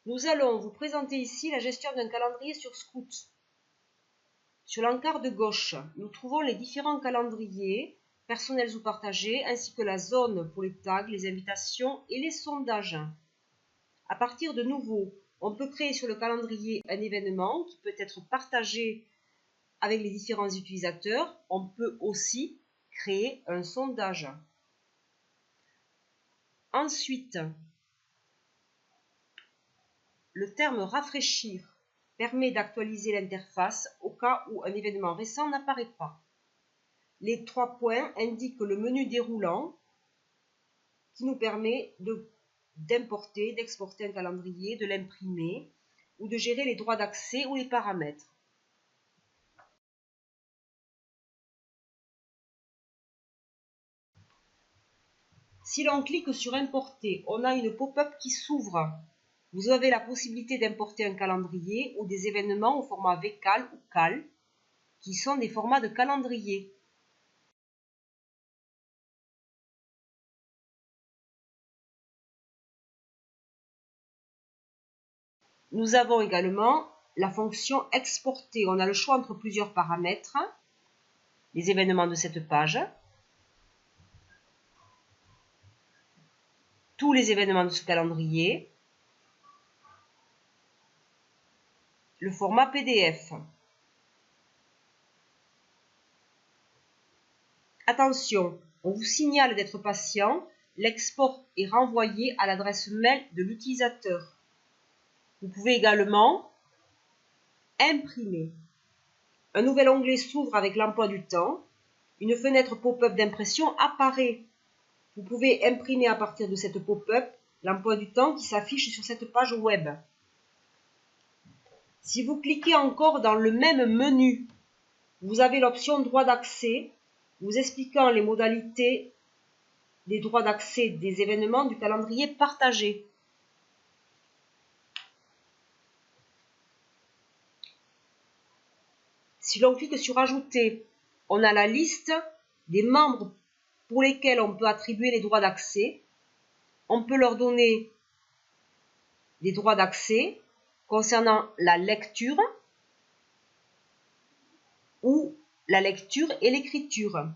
Nous allons vous présenter ici la gestion d'un calendrier sur Scout. Sur l'encart de gauche, nous trouvons les différents calendriers, personnels ou partagés, ainsi que la zone pour les tags, les invitations et les sondages. À partir de nouveau, on peut créer sur le calendrier un événement qui peut être partagé avec les différents utilisateurs. On peut aussi créer un sondage. Ensuite, le terme rafraîchir permet d'actualiser l'interface au cas où un événement récent n'apparaît pas. Les 3 points indiquent le menu déroulant qui nous permet d'importer, d'exporter un calendrier, de l'imprimer ou de gérer les droits d'accès ou les paramètres. Si l'on clique sur importer, on a une pop-up qui s'ouvre. Vous avez la possibilité d'importer un calendrier ou des événements au format VCal ou CAL, qui sont des formats de calendrier. Nous avons également la fonction exporter. On a le choix entre plusieurs paramètres. Les événements de cette page, tous les événements de ce calendrier, le format PDF. Attention, on vous signale d'être patient, l'export est renvoyé à l'adresse mail de l'utilisateur. Vous pouvez également imprimer. Un nouvel onglet s'ouvre avec l'emploi du temps. Une fenêtre pop-up d'impression apparaît. Vous pouvez imprimer à partir de cette pop-up l'emploi du temps qui s'affiche sur cette page web. Si vous cliquez encore dans le même menu, vous avez l'option droit d'accès, vous expliquant les modalités des droits d'accès des événements du calendrier partagé. Si l'on clique sur ajouter, on a la liste des membres pour lesquels on peut attribuer les droits d'accès. On peut leur donner des droits d'accès concernant la lecture ou la lecture et l'écriture.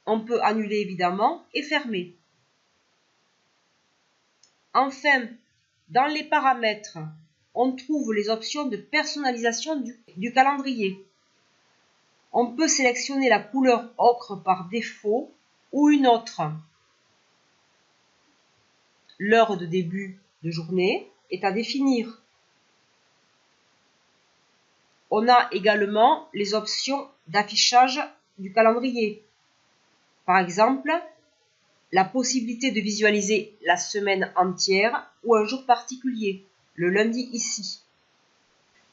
On peut annuler évidemment et fermer. Enfin, dans les paramètres, on trouve les options de personnalisation du calendrier. On peut sélectionner la couleur ocre par défaut ou une autre. L'heure de début de journée est à définir. On a également les options d'affichage du calendrier. Par exemple, la possibilité de visualiser la semaine entière ou un jour particulier, le lundi ici.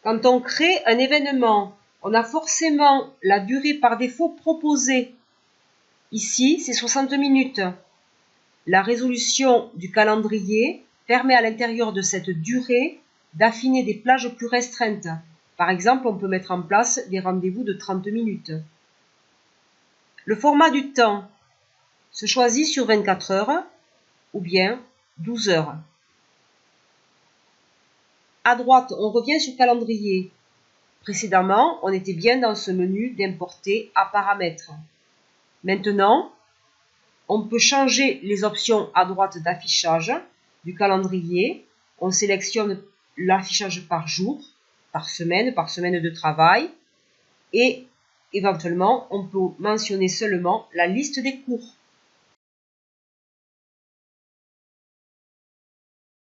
Quand on crée un événement, on a forcément la durée par défaut proposée. Ici, c'est 60 minutes. La résolution du calendrier permet à l'intérieur de cette durée d'affiner des plages plus restreintes. Par exemple, on peut mettre en place des rendez-vous de 30 minutes. Le format du temps se choisit sur 24 heures ou bien 12 heures. À droite, on revient sur calendrier. Précédemment, on était bien dans ce menu d'importer à paramètres. Maintenant, on peut changer les options à droite d'affichage du calendrier. On sélectionne l'affichage par jour, par semaine de travail. Et éventuellement, on peut mentionner seulement la liste des cours.